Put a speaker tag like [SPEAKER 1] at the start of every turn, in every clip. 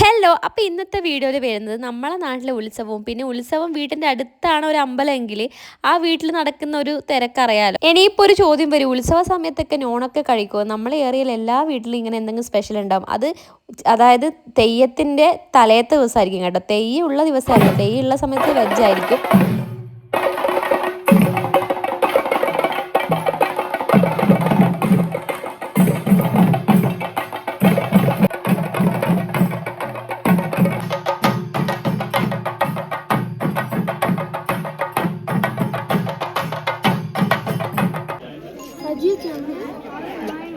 [SPEAKER 1] Hello, അപ്പോൾ ഇന്നത്തെ വീഡിയോയിൽ വരുന്നത് നമ്മളെ നാട്ടിലെ ഉത്സവവും പിന്നെ ഉത്സവം വീട്ടിൻ്റെ അടുത്താണ് ഒരു അമ്പലമെങ്കിൽ ആ വീട്ടിൽ നടക്കുന്ന ഒരു തിരക്കറിയാലോ. ഇനിയിപ്പോൾ ഒരു ചോദ്യം വരും, ഉത്സവ സമയത്തൊക്കെ നോണൊക്കെ കഴിക്കുമോ? നമ്മളെ ഏറിയയിൽ എല്ലാ വീട്ടിലും ഇങ്ങനെ എന്തെങ്കിലും സ്പെഷ്യൽ ഉണ്ടാവും. അതായത് തെയ്യത്തിൻ്റെ തലേത്തെ ദിവസമായിരിക്കും കേട്ടോ. തെയ്യമുള്ള ദിവസമായിരിക്കും, തെയ്യമുള്ള സമയത്ത് വെജായിരിക്കും.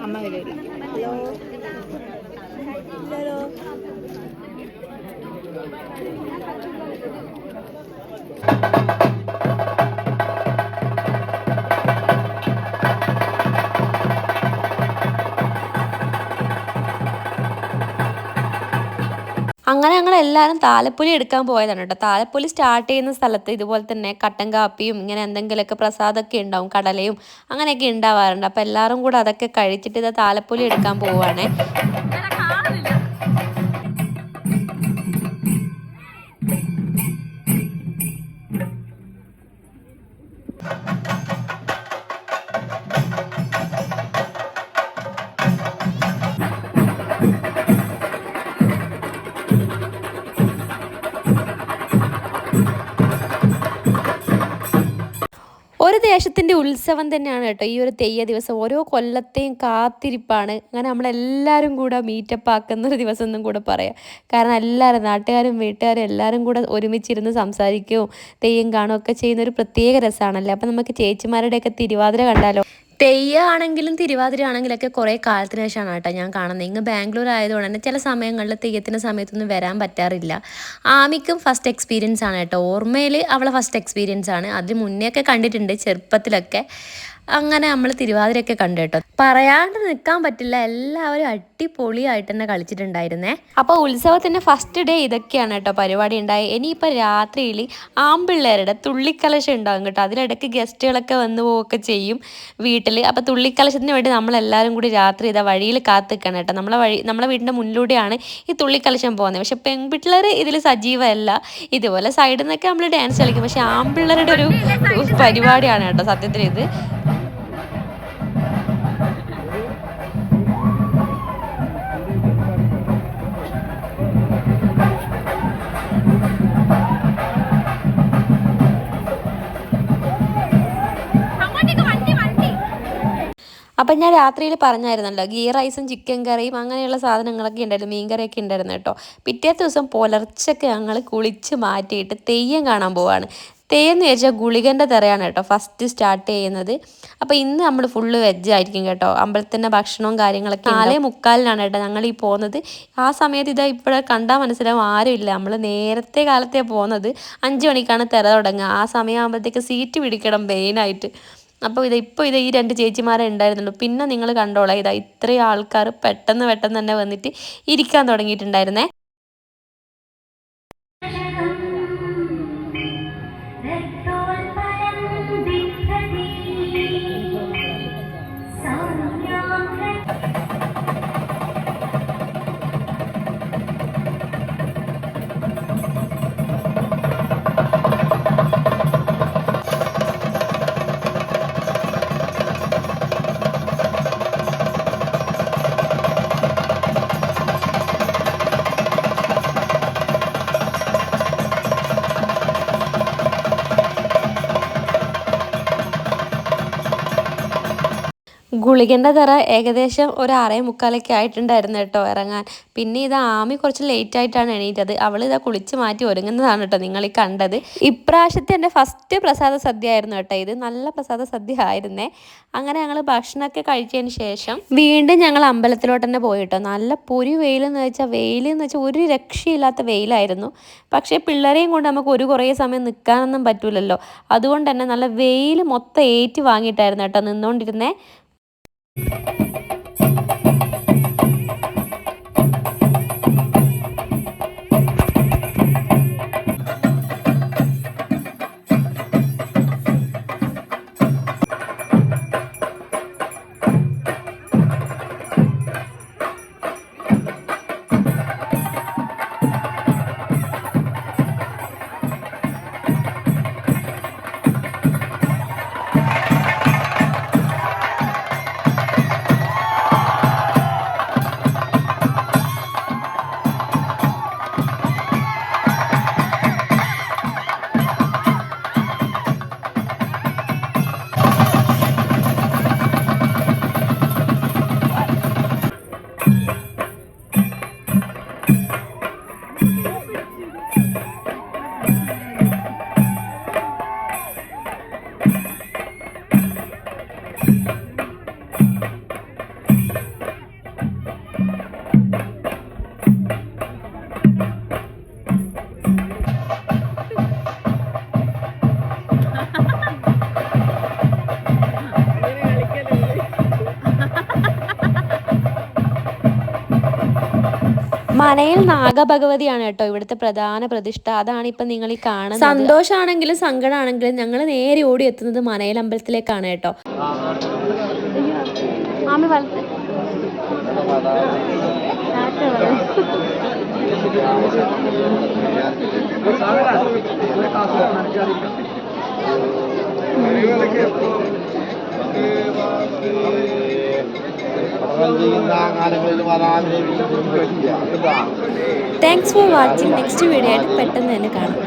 [SPEAKER 2] അമ്മ വരും. Hello hello.
[SPEAKER 1] അങ്ങനെ ഞങ്ങൾ എല്ലാവരും താലപ്പൊലി എടുക്കാൻ പോയതാണ് കേട്ടോ. താലപ്പൊലി സ്റ്റാർട്ട് ചെയ്യുന്ന സ്ഥലത്ത് ഇതുപോലെ തന്നെ കട്ടൻ കാപ്പിയും ഇങ്ങനെ എന്തെങ്കിലുമൊക്കെ പ്രസാദമൊക്കെ ഉണ്ടാവും, കടലയും അങ്ങനെയൊക്കെ ഉണ്ടാവാറുണ്ട്. അപ്പോൾ എല്ലാവരും കൂടെ അതൊക്കെ കഴിച്ചിട്ട് ഇത് താലപ്പൊലി എടുക്കാൻ പോവുകയാണേ. ഒരു ദേശത്തിൻ്റെ ഉത്സവം തന്നെയാണ് കേട്ടോ ഈ ഒരു തെയ്യ ദിവസം. ഓരോ കൊല്ലത്തെയും കാത്തിരിപ്പാണ്. അങ്ങനെ നമ്മളെല്ലാവരും കൂടെ മീറ്റപ്പ് ആക്കുന്ന ഒരു ദിവസം എന്നും കൂടെ പറയാം. കാരണം എല്ലാവരും നാട്ടുകാരും വീട്ടുകാരും എല്ലാവരും കൂടെ ഒരുമിച്ചിരുന്ന് സംസാരിക്കുകയും തെയ്യം കാണുകയൊക്കെ ചെയ്യുന്ന ഒരു പ്രത്യേക രസമാണല്ലേ. അപ്പം നമുക്ക് ചേച്ചിമാരുടെയൊക്കെ തിരുവാതിര കണ്ടാലോ. തെയ്യമാണെങ്കിലും തിരുവാതിര ആണെങ്കിലൊക്കെ കുറേ കാലത്തിന് ശേഷമാണ് കേട്ടോ ഞാൻ കാണുന്നത്. ഇങ്ങ് ബാംഗ്ലൂർ ആയതുകൊണ്ട് തന്നെ ചില സമയങ്ങളിൽ തെയ്യത്തിൻ്റെ സമയത്തൊന്നും വരാൻ പറ്റാറില്ല. ആമിക്കും ഫസ്റ്റ് എക്സ്പീരിയൻസ് ആണ് കേട്ടോ. ഓർമ്മയിൽ അവളെ ഫസ്റ്റ് എക്സ്പീരിയൻസ് ആണ്. അതിന് മുന്നേ ഒക്കെ കണ്ടിട്ടുണ്ട് ചെറുപ്പത്തിലൊക്കെ. അങ്ങനെ നമ്മൾ തിരുവാതിരയൊക്കെ കണ്ടു കേട്ടോ. പറയാണ്ട് നിൽക്കാൻ പറ്റില്ല, എല്ലാവരും അടിപൊളിയായിട്ട് തന്നെ കളിച്ചിട്ടുണ്ടായിരുന്നേ. അപ്പോൾ ഉത്സവത്തിൻ്റെ ഫസ്റ്റ് ഡേ ഇതൊക്കെയാണ് കേട്ടോ പരിപാടി ഉണ്ടായി. ഇനിയിപ്പോൾ രാത്രിയിൽ ആമ്പിള്ളേരുടെ തുള്ളിക്കലശം ഉണ്ടാകും കേട്ടോ. അതിലിടയ്ക്ക് ഗസ്റ്റുകളൊക്കെ വന്നു പോവുകയൊക്കെ ചെയ്യും വീട്ടിൽ. അപ്പോൾ തുള്ളിക്കലശത്തിന് വേണ്ടി നമ്മളെല്ലാവരും കൂടി രാത്രി ഇതാ വഴിയിൽ കാത്ത് നിൽക്കണം കേട്ടോ. നമ്മളെ വീടിൻ്റെ മുന്നിലൂടെയാണ് ഈ തുള്ളിക്കലശം പോകുന്നത്. പക്ഷെ പെൺപിള്ളേർ ഇതിൽ സജീവമല്ല. ഇതുപോലെ സൈഡിൽ നിന്നൊക്കെ നമ്മൾ ഡാൻസ് കളിക്കും. പക്ഷെ ആമ്പിള്ളേരുടെ ഒരു പരിപാടിയാണ് കേട്ടോ സത്യത്തിൽ ഇത്. അപ്പം ഞാൻ രാത്രിയിൽ പറഞ്ഞായിരുന്നല്ലോ, ഗീ റൈസും ചിക്കൻ കറിയും അങ്ങനെയുള്ള സാധനങ്ങളൊക്കെ ഉണ്ടായിരുന്നു, മീൻ കറിയൊക്കെ ഉണ്ടായിരുന്നു കേട്ടോ. പിറ്റേ ദിവസം പുലർച്ചയ്ക്ക് ഞങ്ങൾ കുളിച്ച് മാറ്റിയിട്ട് തെയ്യം കാണാൻ പോവാണ്. തെയ്യം എന്ന് വെച്ചാൽ ഗുളികൻ്റെ തിറയാണ് കേട്ടോ ഫസ്റ്റ് സ്റ്റാർട്ട് ചെയ്യുന്നത്. അപ്പോൾ ഇന്ന് നമ്മൾ ഫുള്ള് വെജായിരിക്കും കേട്ടോ. അമ്പലത്തിൻ്റെ ഭക്ഷണവും കാര്യങ്ങളൊക്കെ 4:45 കേട്ടോ ഞങ്ങൾ ഈ പോകുന്നത്. ആ സമയത്ത് ഇതാ ഇവിടെ കണ്ടാൽ മനസ്സിലാവും ആരുമില്ല. നമ്മൾ നേരത്തെ കാലത്തെ പോകുന്നത് 5 മണിക്കാണ് തിറ തുടങ്ങുക. ആ സമയമാകുമ്പോഴത്തേക്ക് സീറ്റ് പിടിക്കണം മെയിനായിട്ട്. അപ്പോൾ ഇപ്പോൾ ഈ 2 ചേച്ചിമാരെ ഉണ്ടായിരുന്നുള്ളൂ. പിന്നെ നിങ്ങൾ കണ്ടോളാം, ഇത്രയും ആൾക്കാർ പെട്ടെന്ന് തന്നെ വന്നിട്ട് ഇരിക്കാൻ തുടങ്ങിയിട്ടുണ്ടായിരുന്നേ. ഗുളികൻ്റെ തറ ഏകദേശം ഒരു 6:45 ആയിട്ടുണ്ടായിരുന്നു കേട്ടോ ഇറങ്ങാൻ. പിന്നെ ആമി കുറച്ച് ലേറ്റ് ആയിട്ടാണ് എണീറ്റത്. അവൾ കുളിച്ച് മാറ്റി ഒരുങ്ങുന്നതാണ് കേട്ടോ നിങ്ങൾ ഈ കണ്ടത്. ഇപ്രാവശ്യത്തെ എൻ്റെ ഫസ്റ്റ് പ്രസാദ സദ്യ ആയിരുന്നു കേട്ടോ ഇത്. നല്ല പ്രസാദ സദ്യ ആയിരുന്നേ. അങ്ങനെ ഞങ്ങൾ ഭക്ഷണമൊക്കെ കഴിച്ചതിന് ശേഷം വീണ്ടും ഞങ്ങൾ അമ്പലത്തിലോട്ട് തന്നെ പോയി കേട്ടോ. നല്ല പൊരി വെയിലെന്ന് വെച്ചാൽ ഒരു രക്ഷയില്ലാത്ത വെയിലായിരുന്നു. പക്ഷേ പിള്ളേരെയും കൊണ്ട് നമുക്ക് കുറേ സമയം നിൽക്കാനൊന്നും പറ്റൂലല്ലോ. അതുകൊണ്ട് തന്നെ നല്ല വെയിൽ മൊത്തം ഏറ്റ് വാങ്ങിയിട്ടായിരുന്നു കേട്ടോ നിന്നുകൊണ്ടിരുന്നേ. മനയിൽ നാഗഭഗവതിയാണ് കേട്ടോ ഇവിടുത്തെ പ്രധാന പ്രതിഷ്ഠ. അതാണ് ഇപ്പം നിങ്ങൾ ഈ കാണുന്നത്. സന്തോഷമാണെങ്കിലും സങ്കടമാണെങ്കിലും ഞങ്ങൾ നേരെ ഓടി എത്തുന്നത് മനയിൽ അമ്പലത്തിലേക്കാണ് കേട്ടോ. ആമി വലത്ത് thanks for watching. Next video ആയിട്ട് പെട്ടെന്ന് തന്നെ കാണാം.